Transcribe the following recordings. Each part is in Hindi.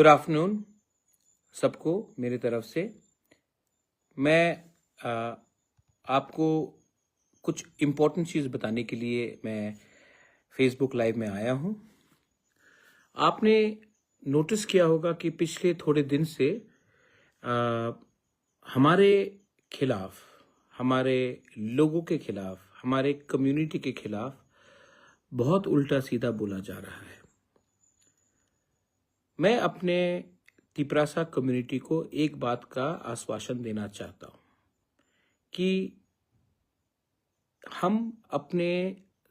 गुड आफ्टरनून सबको मेरी तरफ से। मैं आपको कुछ इम्पोर्टेंट चीज़ बताने के लिए मैं फेसबुक लाइव में आया हूँ। आपने नोटिस किया होगा कि पिछले थोड़े दिन से हमारे खिलाफ, हमारे लोगों के खिलाफ, हमारे कम्युनिटी के खिलाफ बहुत उल्टा सीधा बोला जा रहा है। मैं अपने तिपरासा कम्युनिटी को एक बात का आश्वासन देना चाहता हूँ कि हम अपने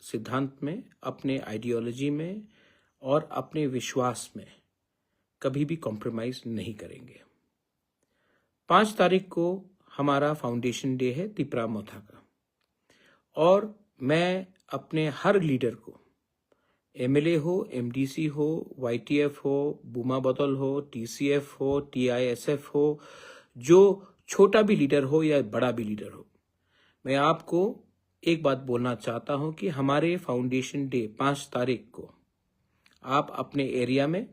सिद्धांत में, अपने आइडियोलॉजी में और अपने विश्वास में कभी भी कॉम्प्रोमाइज़ नहीं करेंगे। 5 तारीख को हमारा फाउंडेशन डे है तिपरा मोथा का, और मैं अपने हर लीडर को, एमएलए हो, एमडीसी हो, वाईटीएफ हो, बुमा बतल हो, टीसीएफ हो, टीआईएसएफ हो, जो छोटा भी लीडर हो या बड़ा भी लीडर हो, मैं आपको एक बात बोलना चाहता हूं कि हमारे फाउंडेशन डे 5 तारीख को आप अपने एरिया में,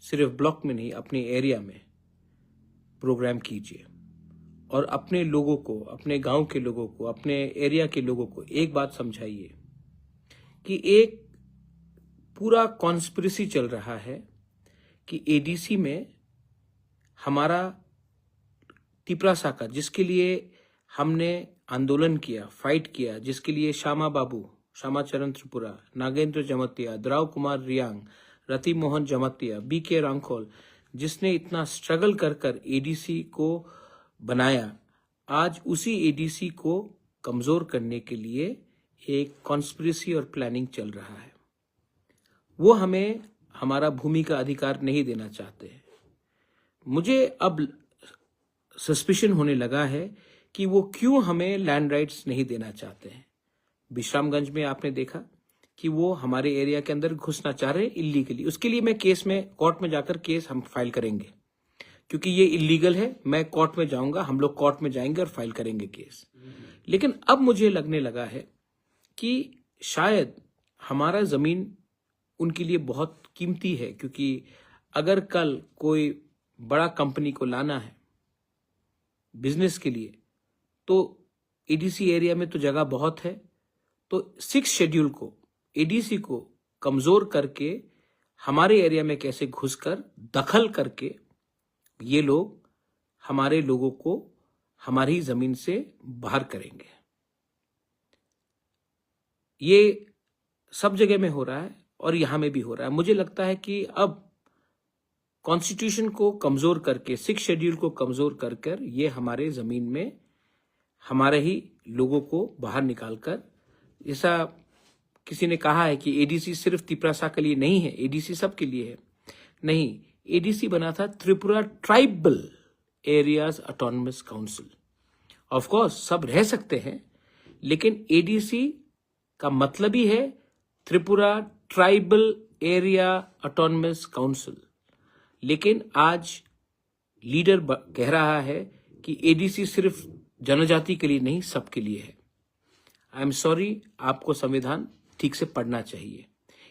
सिर्फ ब्लॉक में नहीं, अपने एरिया में प्रोग्राम कीजिए और अपने लोगों को, अपने गांव के लोगों को, अपने एरिया के लोगों को एक बात समझाइए कि एक पूरा कॉन्स्पिरेसी चल रहा है कि एडीसी में हमारा तिपरासा का, जिसके लिए हमने आंदोलन किया, फाइट किया, जिसके लिए श्यामा बाबू, श्यामाचरण त्रिपुरा, नागेंद्र जमतिया, द्राव कुमार रियांग, रति मोहन जमतिया, बीके रांखोल, जिसने इतना स्ट्रगल कर कर एडीसी को बनाया, आज उसी एडीसी को कमजोर करने के लिए एक कॉन्स्पिरेसी और प्लानिंग चल रहा है। वो हमें हमारा भूमि का अधिकार नहीं देना चाहते। मुझे अब सस्पिशन होने लगा है कि वो क्यों हमें लैंड राइट्स नहीं देना चाहते हैं। विश्रामगंज में आपने देखा कि वो हमारे एरिया के अंदर घुसना चाह रहे हैं इलीगली। उसके लिए मैं केस में, कोर्ट में जाकर केस हम फाइल करेंगे, क्योंकि ये इलीगल है। मैं कोर्ट में जाऊंगा, हम लोग कोर्ट में जाएंगे और फाइल करेंगे केस। लेकिन अब मुझे लगने लगा है कि शायद हमारा जमीन उनके लिए बहुत कीमती है, क्योंकि अगर कल कोई बड़ा कंपनी को लाना है बिजनेस के लिए, तो एडीसी एरिया में तो जगह बहुत है। तो 6 शेड्यूल को, एडीसी को कमजोर करके हमारे एरिया में कैसे घुसकर दखल करके ये लोग हमारे लोगों को हमारी जमीन से बाहर करेंगे। ये सब जगह में हो रहा है और यहां में भी हो रहा है। मुझे लगता है कि अब कॉन्स्टिट्यूशन को कमजोर करके, 6 शेड्यूल को कमजोर कर ये हमारे जमीन में हमारे ही लोगों को बाहर निकालकर, जैसा किसी ने कहा है कि एडीसी सिर्फ तिपरासा के लिए नहीं है, एडीसी सबके लिए है। नहीं, एडीसी बना था Tripura tribal areas autonomous council. Of course सब रह सकते हैं, लेकिन एडीसी का मतलब ही है Tripura tribal area autonomous council. लेकिन आज लीडर कह रहा है कि एडीसी सिर्फ जनजाति के लिए नहीं, सबके लिए है। आई एम सॉरी, आपको संविधान ठीक से पढ़ना चाहिए।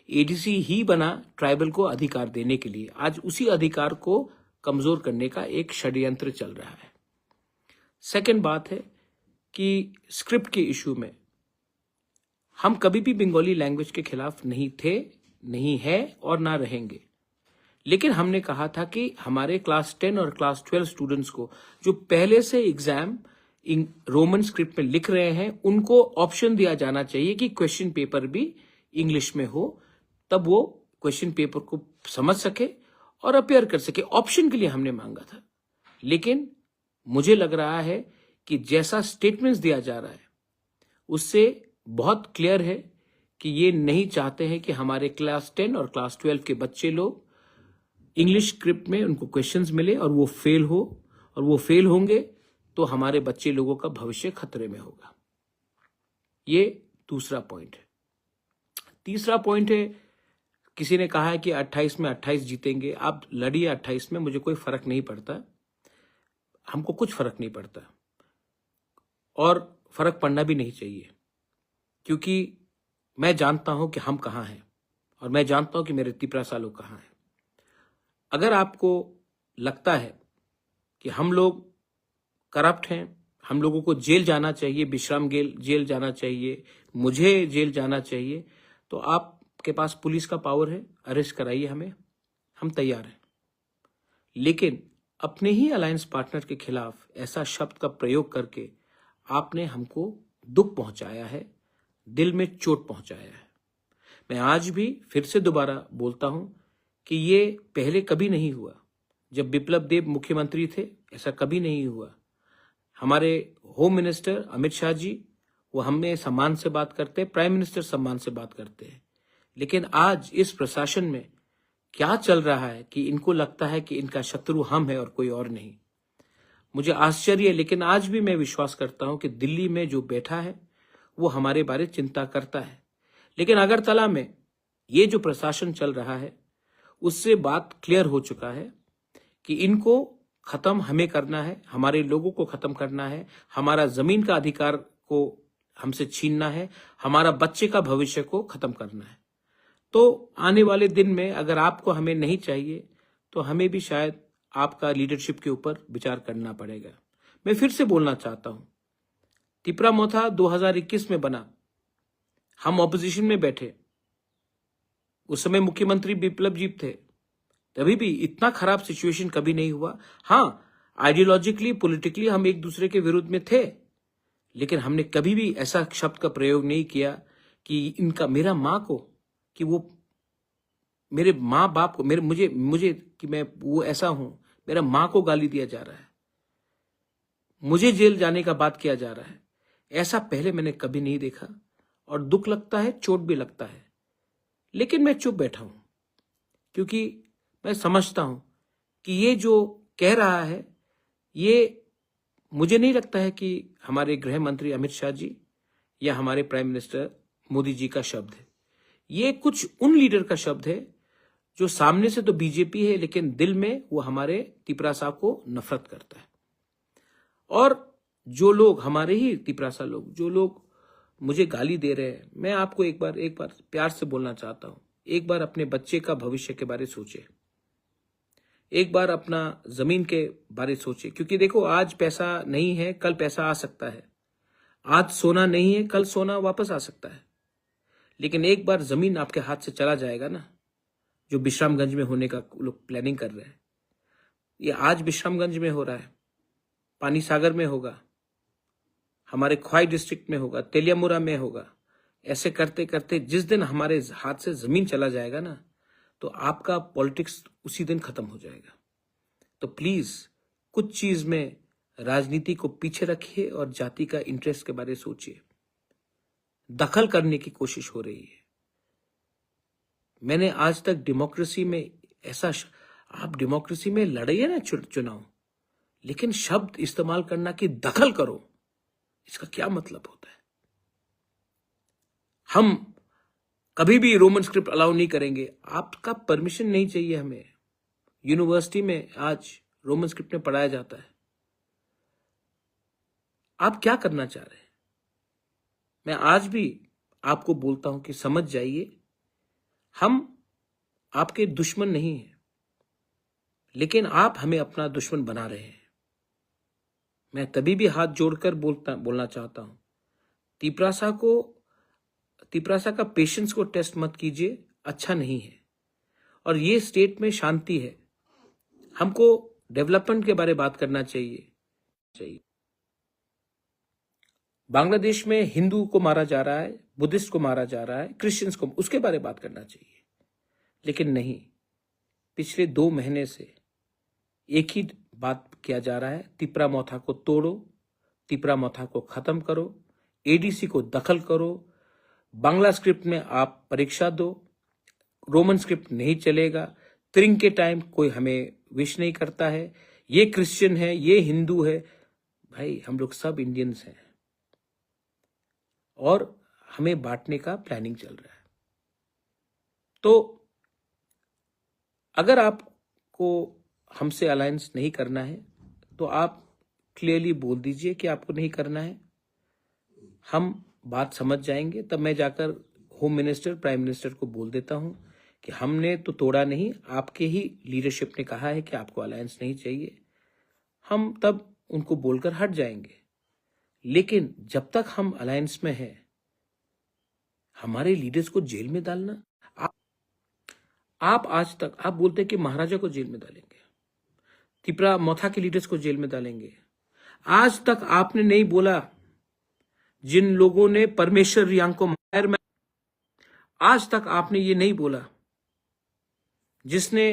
एडीसी ही बना ट्राइबल को अधिकार देने के लिए। आज उसी अधिकार को कमजोर करने का एक षड्यंत्र चल रहा है। सेकंड बात है कि स्क्रिप्ट के इशू में हम कभी भी बंगाली लैंग्वेज के खिलाफ नहीं थे, नहीं है और ना रहेंगे। लेकिन हमने कहा था कि हमारे क्लास 10 और क्लास 12 स्टूडेंट्स को, जो पहले से एग्जाम रोमन स्क्रिप्ट में लिख रहे हैं, उनको ऑप्शन दिया जाना चाहिए कि क्वेश्चन पेपर भी इंग्लिश में हो, तब वो क्वेश्चन पेपर को समझ सके और अपेयर कर सके। ऑप्शन के लिए हमने मांगा था। लेकिन मुझे लग रहा है कि जैसा स्टेटमेंट्स दिया जा रहा है उससे बहुत क्लियर है कि ये नहीं चाहते हैं कि हमारे क्लास 10 और क्लास 12 के बच्चे लोग इंग्लिश स्क्रिप्ट में उनको क्वेश्चंस मिले और वो फेल हो, और वो फेल होंगे तो हमारे बच्चे लोगों का भविष्य खतरे में होगा। ये दूसरा पॉइंट है। तीसरा पॉइंट है, किसी ने कहा है कि 28 में 28 जीतेंगे। आप लड़िए 28 में, मुझे कोई फर्क नहीं पड़ता, हमको कुछ फर्क नहीं पड़ता और फर्क पड़ना भी नहीं चाहिए, क्योंकि मैं जानता हूं कि हम कहां हैं और मैं जानता हूं कि मेरे तिपरासा लोग कहां हैं। अगर आपको लगता है कि हम लोग करप्ट हैं, हम लोगों को जेल जाना चाहिए, विश्राम जेल जाना चाहिए, मुझे जेल जाना चाहिए, तो आपके पास पुलिस का पावर है, अरेस्ट कराइए हमें, हम तैयार हैं। लेकिन अपने ही अलायंस पार्टनर के खिलाफ ऐसा शब्द का प्रयोग करके आपने हमको दुख पहुंचाया है, दिल में चोट पहुंचाया है। मैं आज भी फिर से दोबारा बोलता हूं कि ये पहले कभी नहीं हुआ। जब बिप्लब देब मुख्यमंत्री थे ऐसा कभी नहीं हुआ। हमारे होम मिनिस्टर अमित शाह जी, वो हमें सम्मान से बात करते हैं, प्राइम मिनिस्टर सम्मान से बात करते हैं। लेकिन आज इस प्रशासन में क्या चल रहा है कि इनको लगता है कि इनका शत्रु हम है और कोई और नहीं। मुझे आश्चर्य है, लेकिन आज भी मैं विश्वास करता हूं कि दिल्ली में जो बैठा है वो हमारे बारे चिंता करता है। लेकिन अगरतला में ये जो प्रशासन चल रहा है उससे बात क्लियर हो चुका है कि इनको खत्म हमें करना है, हमारे लोगों को खत्म करना है, हमारा जमीन का अधिकार को हमसे छीनना है, हमारा बच्चे का भविष्य को खत्म करना है। तो आने वाले दिन में अगर आपको हमें नहीं चाहिए तो हमें भी शायद आपका लीडरशिप के ऊपर विचार करना पड़ेगा। मैं फिर से बोलना चाहता हूं, तिपरा मोथा 2021 में बना, हम ऑपोजिशन में बैठे, उस समय मुख्यमंत्री बिप्लब जी थे, तभी भी इतना खराब सिचुएशन कभी नहीं हुआ। हाँ, आइडियोलॉजिकली पॉलिटिकली हम एक दूसरे के विरुद्ध में थे, लेकिन हमने कभी भी ऐसा शब्द का प्रयोग नहीं किया कि इनका मेरा माँ को, कि वो मेरे माँ बाप को, मेरे मुझे कि मैं वो ऐसा हूं, मेरा माँ को गाली दिया जा रहा है, मुझे जेल जाने का बात किया जा रहा है। ऐसा पहले मैंने कभी नहीं देखा और दुख लगता है, चोट भी लगता है। लेकिन मैं चुप बैठा हूं क्योंकि मैं समझता हूं कि ये जो कह रहा है ये मुझे नहीं लगता है कि हमारे गृह मंत्री अमित शाह जी या हमारे प्राइम मिनिस्टर मोदी जी का शब्द है। ये कुछ उन लीडर का शब्द है जो सामने से तो बीजेपी है लेकिन दिल में वो हमारे तिपरासा को नफरत करता है। और जो लोग हमारे ही तिपरासा लोग, जो लोग मुझे गाली दे रहे हैं, मैं आपको एक बार प्यार से बोलना चाहता हूं, एक बार अपने बच्चे का भविष्य के बारे सोचे, एक बार अपना जमीन के बारे सोचे। क्योंकि देखो, आज पैसा नहीं है, कल पैसा आ सकता है, आज सोना नहीं है, कल सोना वापस आ सकता है। लेकिन एक बार जमीन आपके हाथ से चला जाएगा ना, जो विश्रामगंज में होने का लोग प्लानिंग कर रहे हैं, ये आज विश्रामगंज में हो रहा है, पानी सागर में होगा, हमारे ख्वाई डिस्ट्रिक्ट में होगा, तेलियामुरा में होगा। ऐसे करते करते जिस दिन हमारे हाथ से जमीन चला जाएगा ना, तो आपका पॉलिटिक्स उसी दिन खत्म हो जाएगा। तो प्लीज कुछ चीज में राजनीति को पीछे रखिए और जाति का इंटरेस्ट के बारे में सोचिए। दखल करने की कोशिश हो रही है। मैंने आज तक डेमोक्रेसी में ऐसा, आप डेमोक्रेसी में लड़िए ना चुनाव, लेकिन शब्द इस्तेमाल करना कि दखल करो, इसका क्या मतलब होता है? हम कभी भी रोमन स्क्रिप्ट अलाउ नहीं करेंगे। आपका परमिशन नहीं चाहिए हमें। यूनिवर्सिटी में आज रोमन स्क्रिप्ट में पढ़ाया जाता है। आप क्या करना चाह रहे हैं? मैं आज भी आपको बोलता हूं कि समझ जाइए, हम आपके दुश्मन नहीं हैं, लेकिन आप हमें अपना दुश्मन बना रहे हैं। मैं तभी भी हाथ जोड़कर बोलना चाहता हूं, तिपरासा का पेशेंस को टेस्ट मत कीजिए, अच्छा नहीं है। और ये स्टेट में शांति है, हमको डेवलपमेंट के बारे में बात करना चाहिए। बांग्लादेश में हिंदू को मारा जा रहा है, बुद्धिस्ट को मारा जा रहा है, क्रिश्चियंस को, उसके बारे में बात करना चाहिए। लेकिन नहीं, पिछले 2 महीने से एक ही बात किया जा रहा है, तिपरा मोथा को तोड़ो, तिपरा मोथा को खत्म करो, एडीसी को दखल करो, बांग्ला स्क्रिप्ट में आप परीक्षा दो, रोमन स्क्रिप्ट नहीं चलेगा, त्रिंग के टाइम कोई हमें विश नहीं करता है, ये क्रिश्चियन है, ये हिंदू है। भाई, हम लोग सब इंडियंस हैं और हमें बांटने का प्लानिंग चल रहा है। तो अगर आपको हमसे अलायंस नहीं करना है तो आप क्लियरली बोल दीजिए कि आपको नहीं करना है, हम बात समझ जाएंगे। तब मैं जाकर होम मिनिस्टर, प्राइम मिनिस्टर को बोल देता हूं कि हमने तो तोड़ा नहीं, आपके ही लीडरशिप ने कहा है कि आपको अलायंस नहीं चाहिए, हम तब उनको बोलकर हट जाएंगे। लेकिन जब तक हम अलायंस में हैं, हमारे लीडर्स को जेल में डालना, आप आज तक आप बोलते हैं कि महाराजा को जेल में डालेंगे, तिपरा मोथा के लीडर्स को जेल में डालेंगे। आज तक आपने नहीं बोला जिन लोगों ने परमेश्वर रियांग को मायर में, आज तक आपने ये नहीं बोला जिसने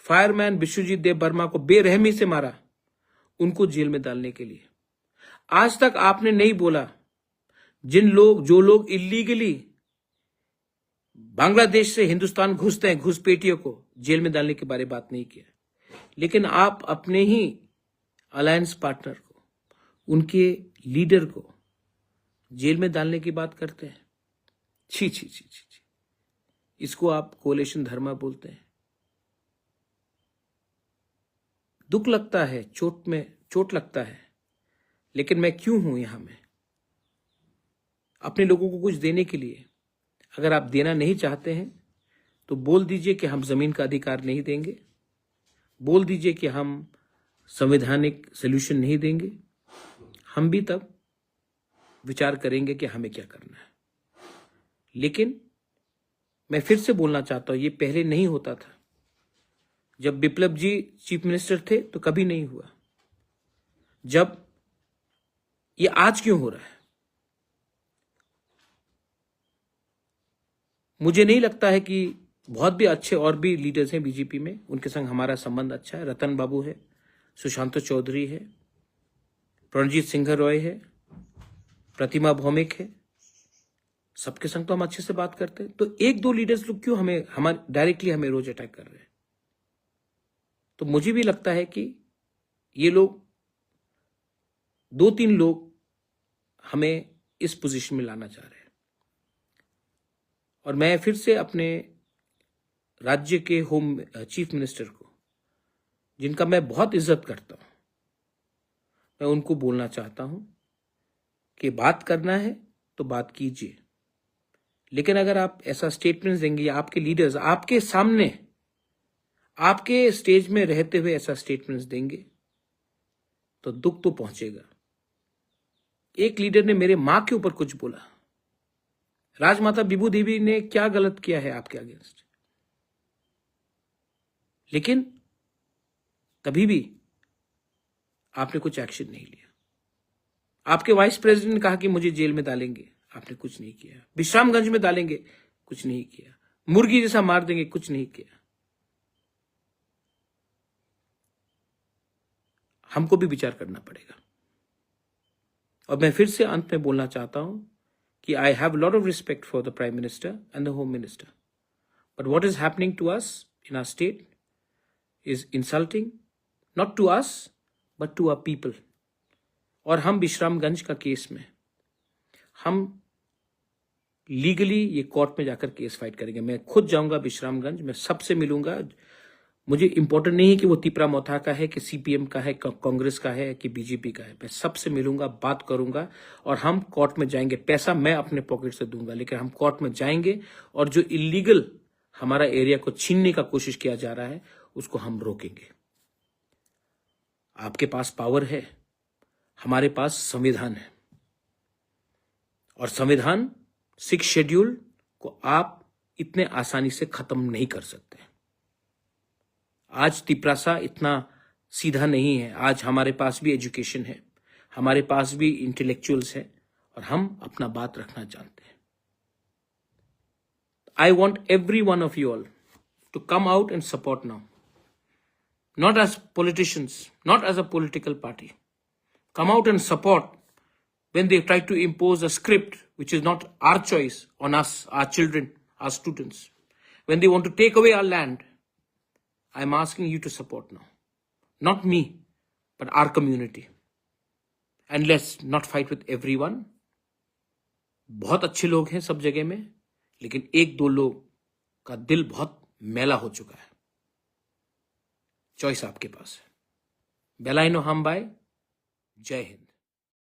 फायरमैन विश्वजीत देव वर्मा को बेरहमी से मारा, उनको जेल में डालने के लिए। आज तक आपने नहीं बोला जो लोग इलीगली बांग्लादेश से हिंदुस्तान घुसते हैं, घुसपैठियों को जेल में डालने के बारे में बात नहीं किया। लेकिन आप अपने ही अलायंस पार्टनर को, उनके लीडर को जेल में डालने की बात करते हैं। छी छी छी छी छी, इसको आप कोलेशन धर्मा बोलते हैं। दुख लगता है, चोट लगता है, लेकिन मैं क्यों हूं यहां में? अपने लोगों को कुछ देने के लिए। अगर आप देना नहीं चाहते हैं तो बोल दीजिए कि हम जमीन का अधिकार नहीं देंगे, बोल दीजिए कि हम संवैधानिक सॉल्यूशन नहीं देंगे। हम भी तब विचार करेंगे कि हमें क्या करना है। लेकिन मैं फिर से बोलना चाहता हूं, ये पहले नहीं होता था। जब बिप्लब जी चीफ मिनिस्टर थे तो कभी नहीं हुआ। जब ये आज क्यों हो रहा है? मुझे नहीं लगता है कि बहुत भी अच्छे और भी लीडर्स हैं बीजेपी में, उनके संग हमारा संबंध अच्छा है। रतन बाबू है, सुशांत चौधरी है, प्रणजीत सिंह रॉय है, प्रतिमा भौमिक है, सबके संग तो हम अच्छे से बात करते हैं। तो एक दो लीडर्स लोग क्यों हमारे डायरेक्टली हमें रोज अटैक कर रहे हैं? तो मुझे भी लगता है कि ये लोग, दो तीन लोग हमें इस पोजीशन में लाना चाह रहे हैं। और मैं फिर से अपने राज्य के होम चीफ मिनिस्टर को, जिनका मैं बहुत इज्जत करता हूं, मैं उनको बोलना चाहता हूं कि बात करना है तो बात कीजिए। लेकिन अगर आप ऐसा स्टेटमेंट देंगे, या आपके लीडर्स आपके सामने आपके स्टेज में रहते हुए ऐसा स्टेटमेंट्स देंगे, तो दुख तो पहुंचेगा। एक लीडर ने मेरे मां के ऊपर कुछ बोला, राजमाता बिबू देवी ने क्या गलत किया है आपके अगेंस्ट? लेकिन कभी भी आपने कुछ एक्शन नहीं लिया। आपके वाइस प्रेसिडेंट ने कहा कि मुझे जेल में डालेंगे, आपने कुछ नहीं किया। विश्रामगंज में डालेंगे, कुछ नहीं किया। मुर्गी जैसा मार देंगे, कुछ नहीं किया। हमको भी विचार करना पड़ेगा। और मैं फिर से अंत में बोलना चाहता हूं कि I have a lot of respect for the Prime Minister and the Home Minister. But what is happening to us in our state is insulting, not to us, but to our people. और हम विश्रामगंज का केस में हम लीगली ये कोर्ट में जाकर केस फाइट करेंगे। मैं खुद जाऊंगा विश्रामगंज, मैं सबसे मिलूंगा। मुझे इंपॉर्टेंट नहीं है कि वो तिपरा मोथा का है, कि सीपीएम का है, कांग्रेस का है, कि बीजेपी का है। मैं सबसे मिलूंगा, बात करूंगा, और हम कोर्ट में जाएंगे। पैसा मैं अपने पॉकेट से दूंगा, लेकिन हम कोर्ट में जाएंगे और जो इलीगल हमारा एरिया को छीनने का कोशिश किया जा रहा है उसको हम रोकेंगे। आपके पास पावर है, हमारे पास संविधान है, और संविधान 6 शेड्यूल को आप इतने आसानी से खत्म नहीं कर सकते। आज तिपरासा इतना सीधा नहीं है। आज हमारे पास भी एजुकेशन है, हमारे पास भी इंटेलेक्चुअल्स है, और हम अपना बात रखना जानते हैं। I want every one of you all to come out and support now, not as politicians, not as a political party. Come out and support when they try to impose a script which is not our choice on us, our children, our students. When they want to take away our land, I'm asking you to support now. Not me, but our community. And let's not fight with everyone. बहुत अच्छे लोग हैं सब जगह में, लेकिन एक दो लोग का दिल बहुत मैला हो चुका है। चॉइस आपके पास है। बेलाइनो हम बाय। जय हिंद।